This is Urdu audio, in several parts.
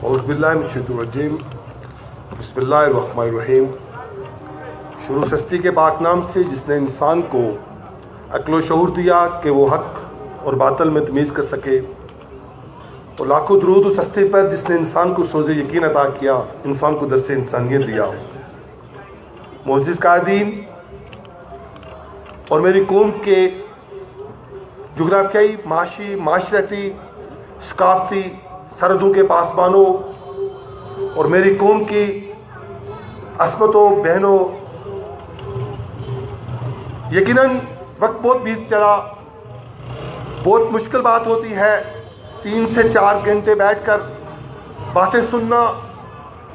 اعوذ باللہ من الشیطان الرجیم بسم اللہ الرحمن الرحیم۔ شروع سستی کے پاک نام سے جس نے انسان کو عقل و شعور دیا کہ وہ حق اور باطل میں تمیز کر سکے، اور لاکھوں درود اس ہستی پر جس نے انسان کو سوز یقین عطا کیا، انسان کو درس انسانیت دیا۔ معزز قائدین اور میری قوم کے جغرافیائی، معاشی، معاشرتی، ثقافتی سرحدوں کے پاسبانوں اور میری قوم کی عصمتوں، بہنوں، یقیناً وقت بہت بیت چلا، بہت مشکل بات ہوتی ہے 3 سے 4 گھنٹے بیٹھ کر باتیں سننا۔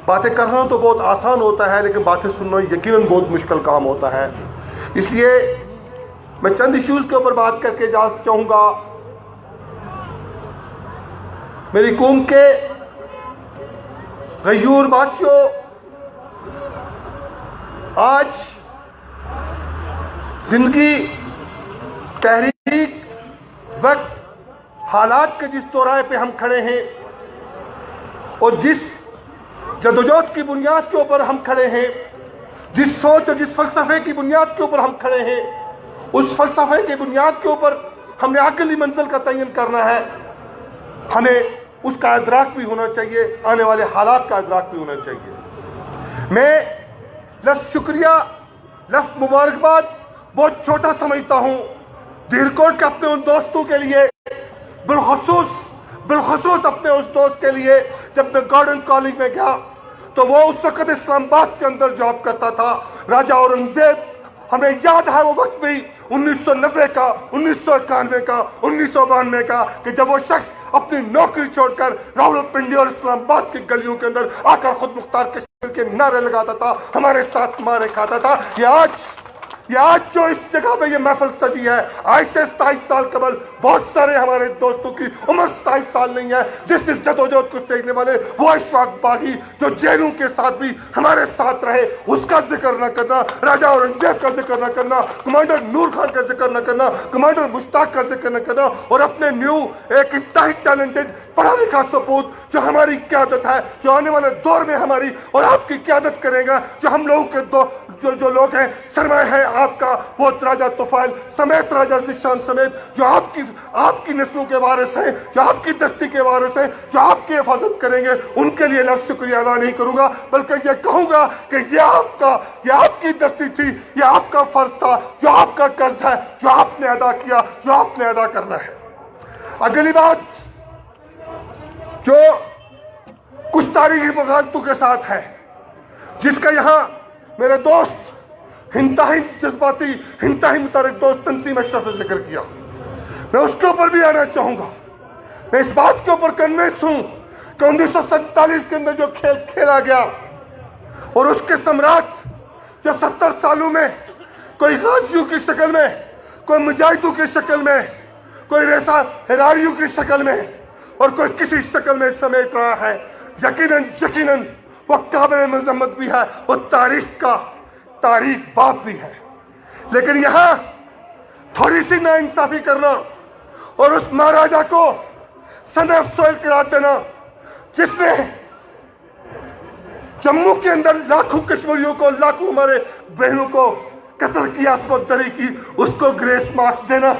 باتیں کرنا تو بہت آسان ہوتا ہے، لیکن باتیں سننا یقیناً بہت مشکل کام ہوتا ہے۔ اس لیے میں چند ایشوز کے اوپر بات کر کے چاہوں گا۔ میری قوم کے غیور باسیوں، آج زندگی، تحریک، وقت، حالات کے جس دورائے پہ ہم کھڑے ہیں اور جس جدوجہد کی بنیاد کے اوپر ہم کھڑے ہیں، جس سوچ اور جس فلسفے کی بنیاد کے اوپر ہم کھڑے ہیں، اس فلسفے کی بنیاد کے اوپر ہم نے عقلی منزل کا تعین کرنا ہے۔ ہمیں اس کا ادراک بھی ہونا چاہیے، آنے والے حالات کا ادراک بھی ہونا چاہیے۔ میں لفظ شکریہ، لفظ مبارکباد بہت چھوٹا سمجھتا ہوں دھیرکوٹ کے اپنے ان دوستوں کے لیے، بالخصوص اپنے اس دوست کے لیے۔ جب میں گارڈن کالج میں گیا تو وہ اس وقت اسلام آباد کے اندر جاب کرتا تھا، راجہ اورنگزیب۔ ہمیں یاد ہے وہ وقت بھی 1990 کا، 1991 کا، 1992 کا، کہ جب وہ شخص اپنی نوکری چھوڑ کر راولپنڈی اور اسلام آباد کی گلیوں کے اندر آ کر خود مختار کشمیر کے نعرے لگاتا تھا، ہمارے ساتھ مارے کھاتا تھا۔ یہ آج جو اس جگہ پہ یہ محفل سجی ہے، آج سے 27 سال قبل بہت سارے ہمارے دوستوں کی عمر 27 سال نہیں ہے جس جدوجہد کو سیکھنے والے، وہ اشفاق باغی جو جیلوں کے ساتھ بھی ہمارے ساتھ رہے، اس کا ذکر نہ کرنا، راجہ اورنگزیب کا ذکر نہ کرنا، کمانڈر نور خان کا ذکر نہ کرنا، کمانڈر مشتاق کا ذکر نہ کرنا، اور اپنے نیو ایک انتہائی ٹیلنٹڈ پڑھا لکھا سپوت جو ہماری قیادت ہے، جو آنے والے دور میں ہماری اور آپ کی قیادت کرے گا، جو ہم لوگوں کے جو لوگ ہیں، سرمایہ ہے آپ کا، وہ راجہ طفیل سمیت، راجہ ذیشان سمیت، جو آپ کی نسلوں کے وارث ہیں، جو آپ کی دستی کے وارث ہیں، جو آپ کی حفاظت کریں گے، ان کے لیے لفظ شکریہ ادا نہیں کروں گا، بلکہ یہ کہوں گا کہ یہ آپ کی دستی تھی، یہ آپ کا فرض تھا، جو آپ کا قرض ہے، جو آپ نے ادا کیا، جو آپ نے ادا کرنا ہے۔ اگلی بات جو کچھ تاریخی مغالطوں کے ساتھ ہے، جس کا یہاں میرے دوست، انتہائی جذباتی، انتہائی متحرک دوست تنظیم اشرف سے ذکر کیا، میں اس کے اوپر بھی آنا چاہوں گا۔ میں اس بات کے اوپر کنوینس ہوں کہ 1947 کے اندر جو کھیل کھیلا گیا اور اس کے ثمرات جو 70 سالوں میں کوئی غازیوں کی شکل میں، کوئی مجاہدوں کی شکل میں، کوئی ریسا ہراریوں کی شکل میں اور کوئی کسی شکل میں سمیٹ رہا ہے، یقیناً وہ قابل مذمت بھی ہے، وہ تاریخ باپ بھی ہے۔ لیکن یہاں تھوڑی سی ناانصافی کرنا اور اس مہاراجہ کو سن افسوئل قرار دینا جس نے جموں کے اندر لاکھوں کشمیریوں کو، لاکھوں ہمارے بہنوں کو قتل کیا، عصمت دری کی، اس کو گریس مارکس دینا،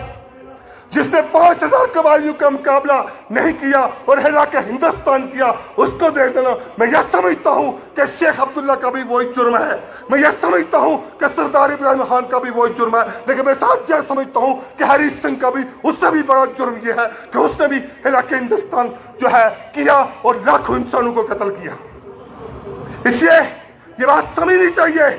جس نے 5000 قبائلیوں کا مقابلہ نہیں کیا اور ہلا کے ہندوستان کیا، اس کو دے دینا۔ میں یہ سمجھتا ہوں کہ شیخ عبداللہ کا بھی وہی جرم ہے، میں یہ سمجھتا ہوں کہ سردار ابراہیم خان کا بھی وہی جرم ہے، لیکن میں ساتھ یہ سمجھتا ہوں کہ ہری سنگھ کا بھی اس سے بھی بڑا جرم یہ ہے کہ اس نے بھی ہلا کے ہندوستان جو ہے کیا اور لاکھوں انسانوں کو قتل کیا۔ اس لیے یہ بات سمجھنی چاہیے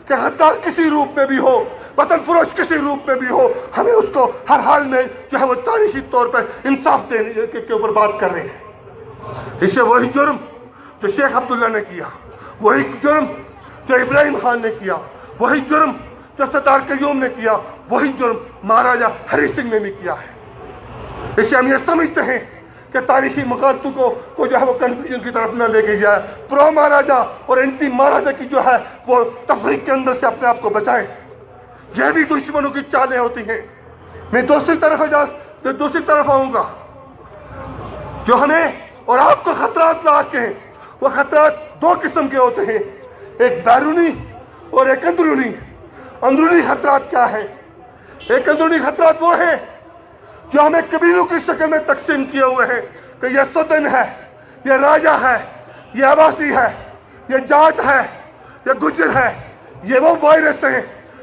کہ غدار کسی روپ میں بھی ہو، وطن فروش کسی روپ میں بھی ہو، ہمیں اس کو ہر حال میں جو ہے وہ تاریخی طور پر انصاف دینے کے اوپر بات کر رہے ہیں۔ اس سے وہی جرم جو شیخ عبداللہ نے کیا، وہی جرم جو ابراہیم خان نے کیا، وہی جرم جو سردار قیوم نے کیا، وہی جرم مہاراجہ ہری سنگھ نے بھی کیا ہے۔ اس سے ہم یہ سمجھتے ہیں کہ تاریخی مغالطوں کو جو ہے وہ کنفیوژن کی طرف نہ لے کے جائے، پرو مہاراجہ اور اینٹی مہاراجہ کی جو ہے وہ تفریق کے اندر سے اپنے آپ کو بچائیں۔ یہ بھی دشمنوں کی چالیں ہوتی ہیں۔ میں دوسری طرف آؤں گا، جو ہمیں اور آپ کو خطرات لاحق ہیں، وہ خطرات دو قسم کے ہوتے ہیں، ایک بیرونی اور ایک اندرونی۔ اندرونی خطرات کیا ہیں؟ ایک اندرونی خطرات وہ ہیں جو ہمیں قبیلوں کی شکل میں تقسیم کیے ہوئے ہیں کہ یہ سدن ہے، یہ راجہ ہے، یہ عباسی ہے، یہ جاٹ ہے، یہ گجر ہے۔ یہ وہ وائرس ہیں،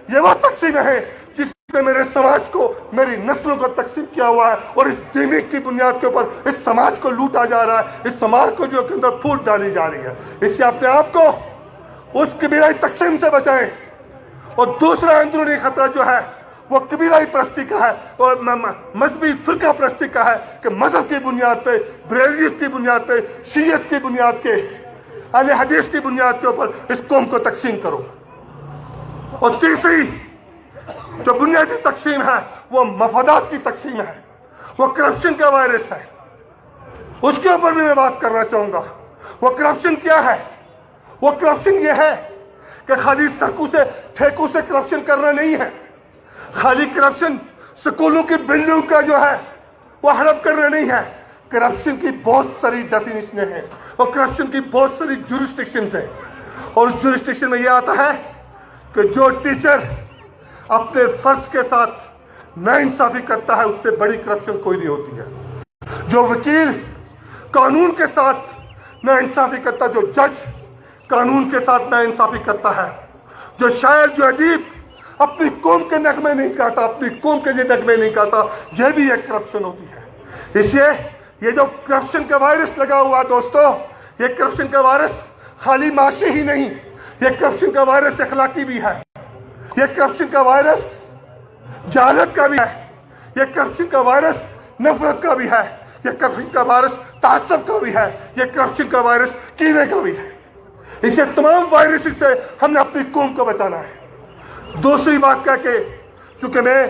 یہ وہ تقسیمیں ہیں جس نے میرے سماج کو، میری نسلوں کو تقسیم کیا ہوا ہے، اور اس دینک کی بنیاد کے اوپر اس سماج کو لوٹا جا رہا ہے، اس سماج کو جو کے اندر پھوٹ ڈالی جا رہی ہے۔ اس سے اپنے آپ کو اس قبیلائی تقسیم سے بچائیں۔ اور دوسرا اندرونی خطرہ جو ہے وہ قبیلائی پرستی کا ہے اور مذہبی فرقہ پرستی کا ہے کہ مذہب کی بنیاد پہ، بریلویت کی بنیاد پہ، شیعت کی بنیاد کے، اہل حدیث کی بنیاد کے اوپر اس قوم کو تقسیم کرو۔ اور تیسری جو بنیادی تقسیم ہے وہ مفادات کی تقسیم ہے، وہ کرپشن کا وائرس ہے۔ اس کے اوپر بھی میں بات کرنا چاہوں گا۔ وہ کرپشن کیا ہے؟ وہ کرپشن یہ ہے کہ خالی سڑکوں سے، ٹھیکوں سے کرپشن کرنا نہیں ہے، خالی کرپشن سکولوں کی بلڈنگ کا جو ہے وہ ہڑپ کرنا نہیں ہے۔ کرپشن کی بہت ساری ڈیفینیشنیں ہیں اور کرپشن کی بہت ساری جورسڈکشنز ہیں، اور اس جورسڈکشن میں یہ آتا ہے کہ جو ٹیچر اپنے فرض کے ساتھ ناانصافی کرتا ہے اس سے بڑی کرپشن کوئی نہیں ہوتی ہے۔ جو وکیل قانون کے ساتھ ناانصافی کرتا، جو جج قانون کے ساتھ ناانصافی کرتا ہے، جو شاعر، جو ادیب اپنی قوم کے نغمے نہیں گاتا، اپنی قوم کے لیے نغمے نہیں گاتا، یہ بھی ایک کرپشن ہوتی ہے۔ اس لیے یہ جو کرپشن کا وائرس لگا ہوا دوستو، یہ کرپشن کا وائرس خالی معاشی ہی نہیں، یہ کرپشن کا وائرس اخلاقی بھی ہے، یہ کرپشن کا وائرس جہالت کا بھی ہے، یہ کرپشن کا وائرس نفرت کا بھی ہے، یہ کرپشن کا وائرس تعصب کا بھی ہے، یہ کرپشن کا وائرس کینے کا بھی ہے۔ اسے تمام وائرس سے ہم نے اپنی قوم کو بچانا ہے۔ دوسری بات کیا کہ چونکہ میں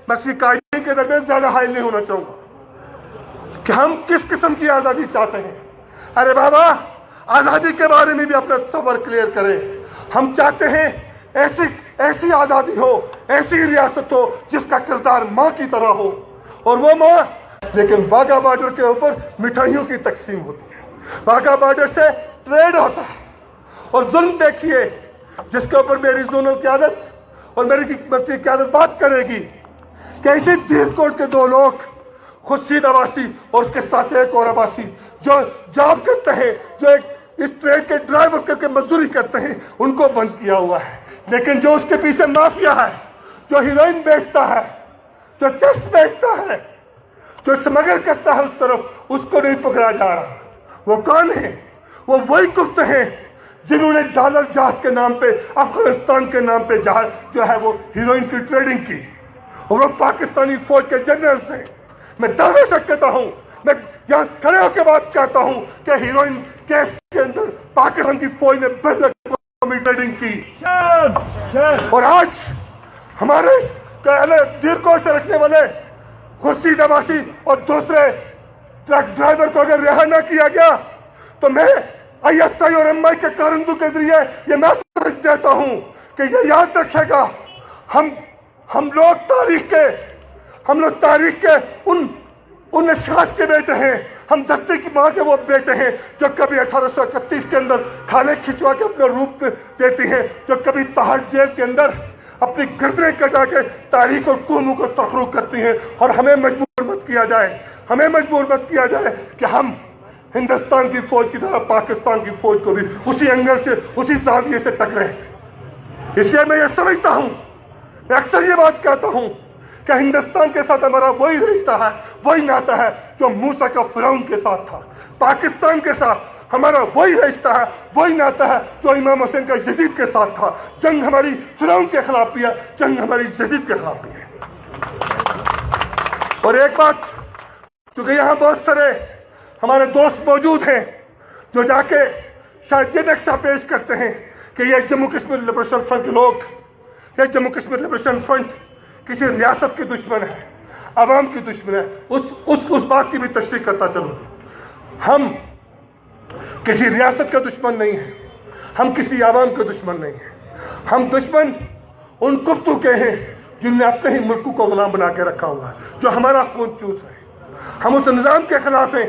اس کی قائدین کے درمیان زیادہ حائل نہیں ہونا چاہوں گا کہ ہم کس قسم کی آزادی چاہتے ہیں۔ ارے بابا، آزادی کے بارے میں بھی اپنا تصور کلیئر کریں۔ ہم چاہتے ہیں ایسی آزادی ہو، ایسی ریاست ہو جس کا کردار ماں کی طرح ہو، اور وہ ماں، لیکن واگا بارڈر کے اوپر مٹھائیوں کی تقسیم ہوتی ہے، واگا بارڈر سے ٹریڈ ہوتا ہے، اور ظلم دیکھیے جس کے اوپر میری زونل قیادت اور میری قیادت بات کرے گی کہ ایسے دیر کوٹ کے دو لوگ، خورشید عباسی اور اس کے ساتھ ایک اور عباسی، جو جاب کرتے ہیں، جو ایک اس ٹرین کے ڈرائیور کر کے مزدوری کرتے ہیں، ان کو بند کیا ہوا ہے۔ لیکن جو اس کے پیچھے مافیا ہے، جو ہیروئن بیچتا ہے، جو چرس بیچتا ہے، جو اسمگل کرتا ہے اس طرف، اس کو نہیں پکڑا جا رہا۔ وہ کون ہے؟ وہ وہی کفت ہیں جنہوں نے ڈالر جہاز کے نام پہ، افغانستان کے نام پہ جہاز جو ہے وہ ہیروئن کی ٹریڈنگ کی، اور وہ پاکستانی فوج کے جنرلز ہیں۔ میں دعوے سے کہتا ہوں، میں یہاں کھڑے ہو کے بات کہتا ہوں کہ ہیروئن کیس کے اندر پاکستان کی فوج نے بین الاقوامی ٹریڈنگ کی، اور آج ہمارے اس دیر کو سے رکھنے والے خورشید عباسی اور دوسرے ٹرک ڈرائیور کو اگر رہا نہ کیا گیا تو میں آئی ایس آئی اور ایم آئی کے کارندوں کے ذریعے یہ میسج دیتا ہوں کہ یہ یاد رکھے گا، ہم لوگ تاریخ کے ان اشخاص کے بیٹے ہیں، ہم دھرتی کی ماں کے وہ بیٹے ہیں جو کبھی 1831 کے اندر کھالے کھچوا کے اپنا روپ دیتی ہیں، جو کبھی تہاڑ جیل کے اندر اپنی گردنیں کٹا کے تاریخ اور قوموں کو سرخرو کرتی ہیں۔ اور ہمیں مجبور مت کیا جائے کہ ہم ہندوستان کی فوج کی طرح پاکستان کی فوج کو بھی اسی اینگل سے، اسی زاویے سے ٹکرے۔ اس لیے میں یہ سمجھتا ہوں، میں اکثر یہ بات کہتا ہوں کہ ہندوستان کے ساتھ ہمارا وہی رشتہ ہے، وہی ناطہ ہے جو موسیٰ کا فرعون کے ساتھ تھا۔ پاکستان کے ساتھ ہمارا وہی رشتہ ہے، وہی ناطہ ہے جو امام حسین کا یزید کے ساتھ تھا۔ جنگ ہماری فرعون کے خلاف بھی ہے، جنگ ہماری یزید کے خلاف بھی ہے۔ اور ایک بات، کیونکہ یہاں بہت سارے ہمارے دوست موجود ہیں جو جا کے شاید یہ نقشہ پیش کرتے ہیں کہ یہ جموں کشمیر لبریشن فرنٹ کے لوگ، یہ جموں کشمیر لبریشن فرنٹ کسی ریاست کی دشمن ہے، عوام کی دشمن ہے۔ اس بات کی بھی تشریح کرتا چلوں، ہم کسی ریاست کا دشمن نہیں ہیں، ہم کسی عوام کا دشمن نہیں ہیں، ہم دشمن ان کفتوں کے ہیں جن نے اپنے ہی ملکوں کو غلام بنا کے رکھا ہوا ہے، جو ہمارا خون چوس ہے۔ ہم اس نظام کے خلاف ہیں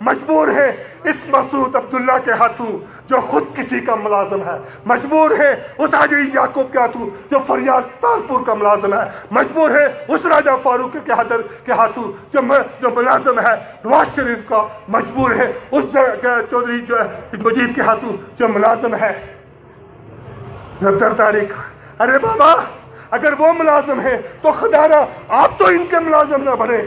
مجبور ہیں اس مسعود عبداللہ کے ہاتھوں جو خود کسی کا ملازم ہے، مجبور ہیں اس حاجی یعقوب کے ہاتھوں جو فریاد تالپور کا ملازم ہے، مجبور ہیں اس راجہ فاروق کے ہاتھوں جو ملازم ہے نواز شریف کا، مجبور ہے اس چودھری جو مجید کے ہاتھوں جو ملازم ہے زرداری کا۔ ارے بابا اگر وہ ملازم ہیں تو خدا را آپ تو ان کے ملازم نہ بنے،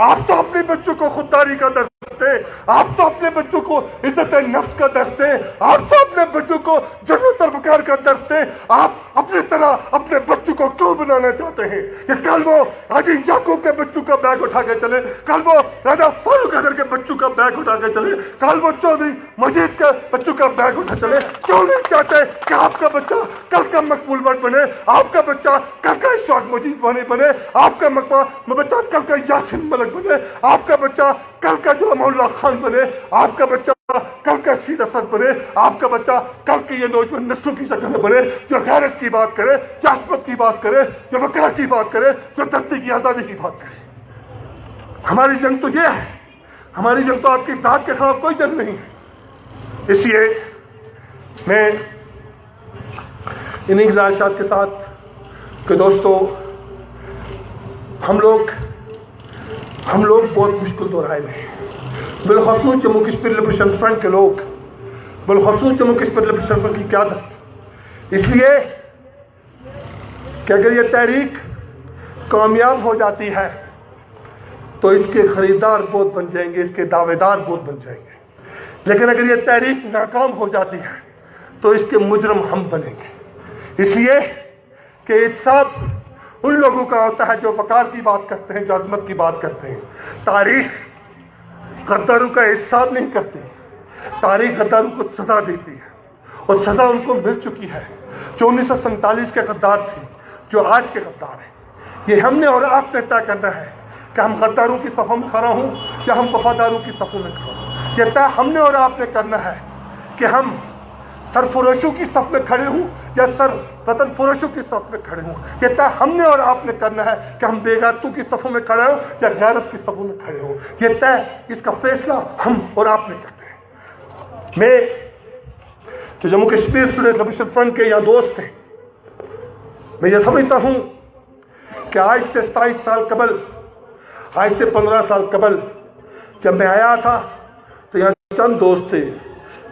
آپ تو اپنے بچوں کو خودداری کا درس دیں، آپ تو اپنے بچوں کو عزت نفس کا درس دیں، آپ تو اپنے بچوں کو جرأت اور وقار کا درس دیں۔ آپ اپنی طرح اپنے بچوں کو کیوں بنانا چاہتے ہیں کہ کل وہ حاجی یعقوب کے بچوں کا بیگ اٹھا کے چلے، کل وہ راجہ فاروق حیدر کے بچوں کا بیگ اٹھا کے چلے، کل وہ چودھری مجید کے بچوں کا بیگ اٹھا چلے؟ کیوں نہیں چاہتے کہ آپ کا بچہ کل کا مقبول بٹ بنے، آپ کا بچہ کل کا اشفاق مجید بنے، آپ کا بچہ کل کا یاسین ملک بنے، آپ کا بچہ کل کا جو امان اللہ خان بنے، آپ کا بچہ کل کا شہید اسد بنے، آپ کا بچہ کل کی یہ نوجوان نسلوں کی شکل میں بنے جو غیرت کی بات کرے، جو عصمت کی بات کرے، جو وقار کی بات کرے، جو دھرتی کی آزادی کی بات کرے۔ ہماری جنگ تو یہ ہے، ہماری جنگ تو آپ کی ذات کے خلاف کوئی جنگ نہیں ہے۔ اس لیے میں انہیں گزارشات کے ساتھ کہ دوستو ہم لوگ بہت مشکل دورائے میں ہیں، بالخصوص جموں کشمیر لبریشن فرنٹ کے لوگ، بالخصوص جموں کشمیر لبریشن فرنٹ کی قیادت، اس لیے کہ اگر یہ تحریک کامیاب ہو جاتی ہے تو اس کے خریدار بہت بن جائیں گے، اس کے دعوے دار بہت بن جائیں گے، لیکن اگر یہ تحریک ناکام ہو جاتی ہے تو اس کے مجرم ہم بنیں گے۔ اس لیے کہ احتساب ان لوگوں کا ہوتا ہے جو وقار کی بات کرتے ہیں، جو عظمت کی بات کرتے ہیں۔ تاریخ غداروں کا احتساب نہیں کرتی، تاریخ غداروں کو سزا دیتی ہے، اور سزا ان کو مل چکی ہے، جو 1947 کے غدار تھے، جو آج کے غدار ہیں۔ یہ ہم نے اور آپ نے طے کرنا ہے کہ ہم غداروں کی صفوں میں کھڑا ہوں یا ہم وفاداروں کی صفوں میں کھڑا ہوں۔ یہ طے ہم نے اور آپ نے کرنا ہے کہ ہم سرفروشوں کی صف میں کھڑے ہوں یا وطن فروشوں کی صف میں کھڑے ہوں۔ یہ طے ہم نے اور آپ نے کرنا ہے کہ ہم بے غیرتوں کی صفوں میں کھڑے ہوں یا غیرت کی صفوں میں کھڑے ہوں۔ یہ طے، اس کا فیصلہ ہم اور آپ نے کرنا ہے۔ میں جو Jammu Kashmir student liberation front کے یہاں دوست ہیں، میں یہ سمجھتا ہوں کہ آج سے 27 سال قبل، آج سے 15 سال قبل جب میں آیا تھا تو یہاں چند دوست تھے۔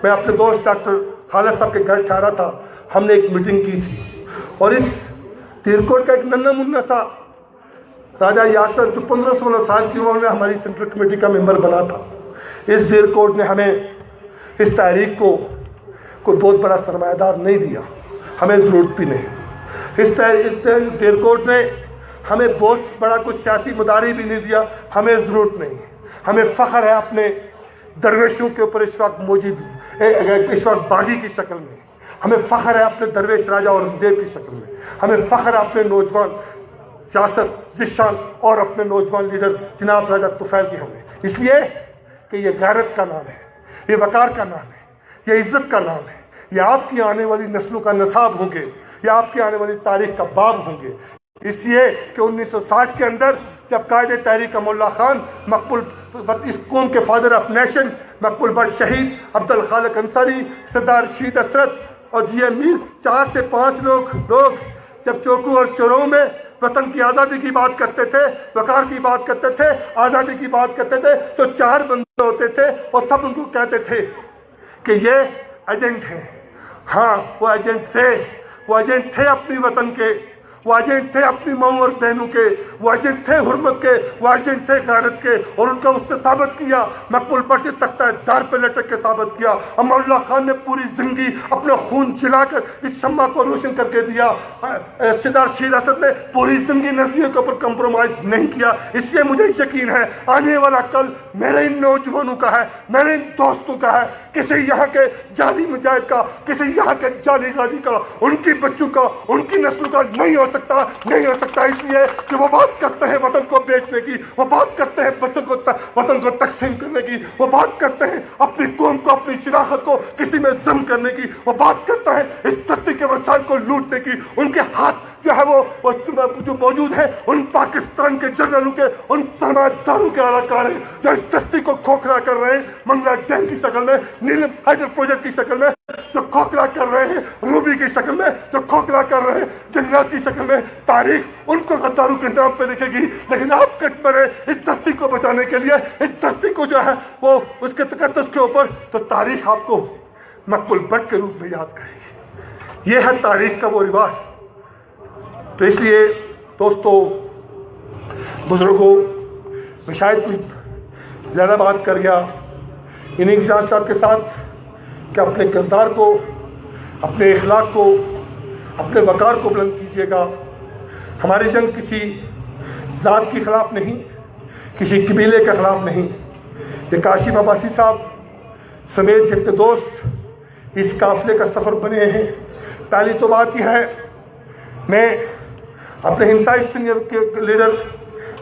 میں اپنے دوست ڈاکٹر خالد صاحب کے گھر ٹھہرا تھا، ہم نے ایک میٹنگ کی تھی، اور اس تیرکوٹ کا ایک ننھا منھا سا راجہ یاسر جو 15-16 سال کی عمر میں ہماری سینٹرل کمیٹی کا ممبر بنا تھا، اس تیرکوٹ نے ہمیں اس تحریک کو کوئی بہت بڑا سرمایہ دار نہیں دیا، ہمیں ضرورت بھی نہیں۔ اس تیرکوٹ نے ہمیں بہت بڑا کچھ سیاسی مداری بھی نہیں دیا، ہمیں ضرورت نہیں۔ ہمیں فخر ہے اپنے درویشوں کے اوپر اس وقت باغی کی شکل میں، ہمیں فخر ہے اپنے درویش راجہ اورنگزیب کی شکل میں، ہمیں فخر ہے اپنے نوجوان یاسر ذیشان اور اپنے نوجوان لیڈر جناب راجہ طفیل کی ہمیں، اس لیے کہ یہ غیرت کا نام ہے، یہ وقار کا نام ہے، یہ عزت کا نام ہے، یہ آپ کی آنے والی نسلوں کا نصاب ہوں گے، یہ آپ کی آنے والی تاریخ کا باب ہوں گے۔ اس لیے کہ 1960 کے اندر جب قائد تحریک امان اللہ خان، مقبول اس قوم کے father of nation, Maqbool but شہید عبد الخالق انصاری، سردار شہید اسرت اور جی ایم میر، 4 سے 5 لوگ جب چوکو اور چوروں میں وطن کی آزادی کی بات کرتے تھے، وقار کی بات کرتے تھے، آزادی کی بات کرتے تھے، تو 4 بندے ہوتے تھے اور سب ان کو کہتے تھے کہ یہ ایجنٹ ہیں۔ ہاں وہ ایجنٹ تھے اپنی وطن کے، وہ ایجنٹ تھے اپنی ماؤں اور بہنوں کے، وہ ایجنٹ تھے حرمت کے، وہ ایجنٹ تھے غیرت کے، اور ان کا اس نے ثابت کیا۔ مقبول بٹ تختہ دار پہ لٹک کے ثابت کیا۔ امان اللہ خان نے پوری زندگی اپنا خون جلا کر اس شمع کو روشن کر کے دیا۔ سردار شہید اسد نے پوری زندگی نظریے کے اوپر کمپرومائز نہیں کیا۔ اس لیے مجھے یقین ہے آنے والا کل میرے ان نوجوانوں کا ہے، میرے ان دوستوں کا ہے، کسی یہاں کے جعلی مجاہد کا، کسی یہاں کے جعلی غازی کا، ان کی بچوں کا، ان کی نسلوں کا نہیں ہو سکتا، اس لیے کہ وہ بات کرتے ہیں وطن کو بیچنے کی، وہ بات کرتے ہیں وطن کو تقسیم کرنے کی، وہ بات کرتے ہیں اپنی قوم کو، اپنی شناخت کو کسی میں ضم کرنے کی، وہ بات کرتا ہے اس دھرتی کے وسائل کو لوٹنے کی۔ ان کے ہاتھ جو ہے وہ جو موجود ہے ان پاکستان کے جنرلوں کے، ان سرمایہ کے اعلی ہیں جو اس دھرتی کو کھوکھلا کر رہے ہیں، منگلا ڈیم کی شکل میں، نیلم ہائیڈل پروجیکٹ کی شکل میں جو کھوکھلا کر رہے ہیں، روبی کی شکل میں جو کھوکھلا کر رہے ہیں، جنگلات کی شکل میں۔ تاریخ ان کو غداروں کے نام پہ لکھے گی، لیکن آپ کٹ مرے اس دھرتی کو بچانے کے لیے، اس دھرتی کو جو ہے وہ اس کے تقدس کے اوپر، تو تاریخ آپ کو مقبول بٹ کے روپ میں یاد کرے گی۔ یہ ہے تاریخ کا وہ رواج۔ تو اس لیے دوستو، بزرگوں، میں شاید کچھ زیادہ بات کر گیا انہیں گزارشات کے ساتھ کہ اپنے کردار کو، اپنے اخلاق کو، اپنے وقار کو بلند کیجیے گا۔ ہماری جنگ کسی ذات کے خلاف نہیں، کسی قبیلے کے خلاف نہیں۔ یہ کاشف عباسی صاحب سمیت جتنے دوست اس قافلے کا سفر بنے ہیں، پہلی تو بات یہ ہے، میں اپنے انتہائی سینئر کے لیڈر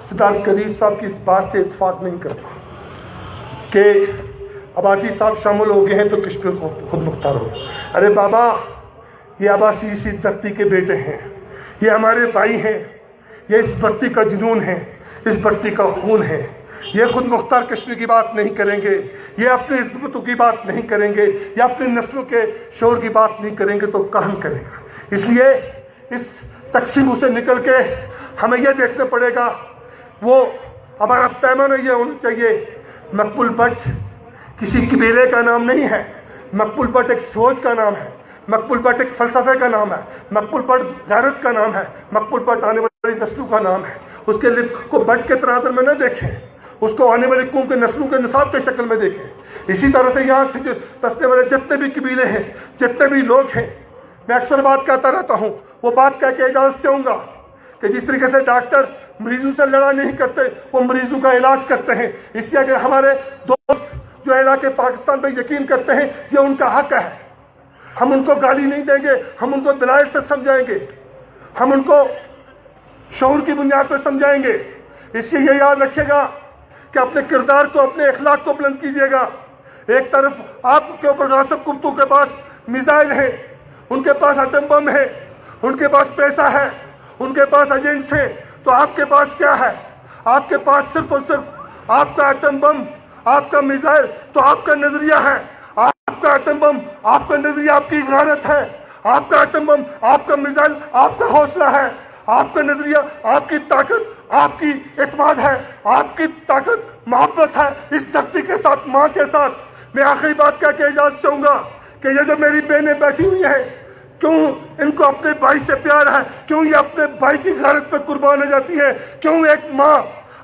سردار قدیر صاحب کی اس بات سے اتفاق نہیں کرتا کہ عباسی صاحب شامل ہو گئے ہیں تو کشمیر خود مختار ہو۔ ارے بابا، یہ عباسی اسی دھرتی کے بیٹے ہیں، یہ ہمارے بھائی ہیں، یہ اس دھرتی کا جنون ہے، اس دھرتی کا خون ہے۔ یہ خود مختار کشمیر کی بات نہیں کریں گے، یہ اپنی عظمتوں کی بات نہیں کریں گے، یہ اپنی نسلوں کے شور کی بات نہیں کریں گے تو کہاں کرے گا؟ اس لیے اس تقسیموں سے نکل کے ہمیں یہ دیکھنا پڑے گا، وہ ہمارا پیمانہ یہ ہونا چاہیے، مقبول بٹ کسی قبیلے کا نام نہیں ہے، مقبول بٹ ایک سوچ کا نام ہے، مقبول بٹ ایک فلسفے کا نام ہے، مقبول بٹ غیرت کا نام ہے، مقبول بٹ آنے والی نسلوں کا نام ہے۔ اس کے لیے کو بٹ کے تناظر میں نہ دیکھیں، اس کو آنے والی قوم کے نسلوں کے نصاب کے شکل میں دیکھیں۔ اسی طرح سے یہاں سے بسنے والے جتنے بھی قبیلے ہیں، جتنے بھی لوگ ہیں، میں اکثر بات کہتا رہتا ہوں، وہ بات کہہ کے اجازت چاہوں گا کہ جس طریقے سے ڈاکٹر مریضوں سے لڑا نہیں کرتے، وہ مریضوں کا علاج کرتے ہیں، اس لیے اگر ہمارے دوست جو علاقے پاکستان پہ یقین کرتے ہیں، یہ ان کا حق ہے، ہم ان کو گالی نہیں دیں گے، ہم ان کو دلائل سے سمجھائیں گے، ہم ان کو شعور کی بنیاد پر سمجھائیں گے۔ اس لیے یہ یاد رکھیے گا کہ اپنے کردار کو، اپنے اخلاق کو بلند کیجیے گا۔ ایک طرف آپ کے اوپر غاصب کتوں کے پاس میزائل ہیں، ان کے پاس ایٹم بم ہے، ان کے پاس پیسہ ہے، ان کے پاس ایجنٹس ہیں، تو آپ کے پاس کیا ہے؟ آپ کے پاس صرف اور صرف آپ کا ایٹم بم، آپ کا میزائل تو آپ کا نظریہ ہے، آپ کا ایٹم بم، آپ کا نظریہ آپ کی غیرت ہے، آپ کا ایٹم بم، آپ کا میزائل آپ کا حوصلہ ہے، آپ کا نظریہ آپ کی طاقت، آپ کی اعتماد ہے، آپ کی طاقت محبت ہے اس دھرتی کے ساتھ، ماں کے ساتھ۔ میں آخری بات کہہ کے اجازت چاہوں گا کہ یہ جو میری بہنیں بیٹھی ہوئی ہیں، کیوں ان کو اپنے بھائی سے پیار ہے، کیوں یہ اپنے بھائی کی غیرت پہ قربان ہو جاتی ہے، کیوں ایک ماں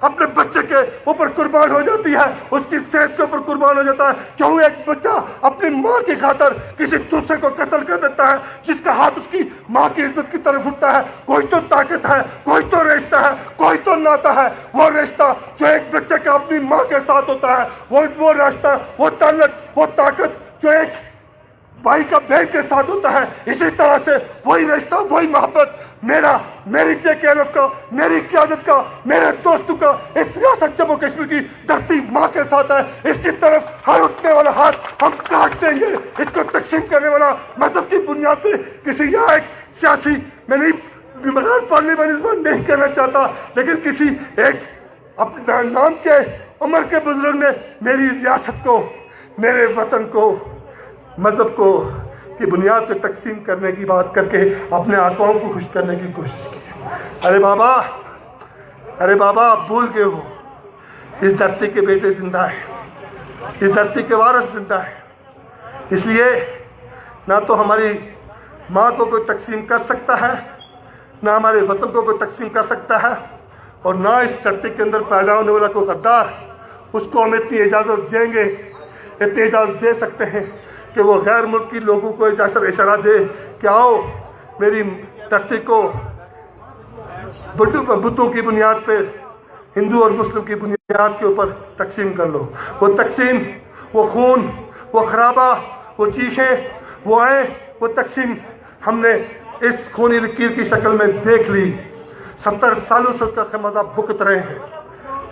اپنے بچے کے اوپر قربان ہو جاتی ہے، اس کی صحت کے اوپر قربان ہو جاتا ہے، کیوں ایک بچہ اپنی ماں کی خاطر کسی دوسرے کو قتل کر دیتا ہے جس کا ہاتھ اس کی ماں کی عزت کی طرف اٹھتا ہے۔ کوئی تو طاقت ہے، کوئی تو رشتہ ہے، کوئی تو ناتا ہے، وہ رشتہ جو ایک بچے کا اپنی ماں کے ساتھ ہوتا ہے، وہ رشتہ، وہ تعلق، وہ طاقت جو ایک بھائی کا بہن کے ساتھ ہوتا ہے، اسی طرح سے وہی رشتہ، وہی محبت میری JKLF کا، میری قیادت کا، میرے دوستوں کا اس ریاست جموں کشمیر کی دھرتی ماں کے ساتھ ہے۔ اس کی طرف ہر اٹھنے والا ہاتھ ہم کاٹ دیں گے۔ اس کو تقسیم کرنے والا مذہب کی بنیاد پہ کسی یا ایک سیاسی، میں نہیں بغیر پارلیمنٹ نہیں کہنا چاہتا، لیکن کسی ایک اپنے نام کے عمر کے بزرگ نے میری ریاست کو، میرے وطن کو، مذہب کو کی بنیاد پہ تقسیم کرنے کی بات کر کے اپنے آقاؤں کو خوش کرنے کی کوشش کی۔ ارے بابا آپ بھول گئے ہو، اس دھرتی کے بیٹے زندہ ہیں، اس دھرتی کے وارث زندہ ہیں۔ اس لیے نہ تو ہماری ماں کو کوئی تقسیم کر سکتا ہے، نہ ہمارے وطن کو کوئی تقسیم کر سکتا ہے، اور نہ اس دھرتی کے اندر پیدا ہونے والا کوئی غدار اس کو ہم اتنی اجازت دیں گے، اتنی اجازت دے سکتے ہیں کہ وہ غیر ملکی لوگوں کو اشارہ دے کہ آؤ میری دھرتی کو بتوں کی بنیاد پہ، ہندو اور مسلم کی بنیاد کے اوپر تقسیم کر لو۔ وہ تقسیم، وہ خون، وہ خرابہ، وہ چیخیں، وہ آئیں، وہ تقسیم ہم نے اس خونی لکیر کی شکل میں دیکھ لی۔ 70 سالوں سے اس کا خمیازہ بھگت رہے ہیں۔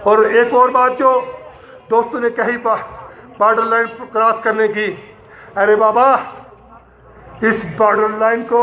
اور ایک اور بات جو دوستوں نے کہی بارڈر لائن کراس کرنے کی، ارے بابا اس بارڈر لائن کو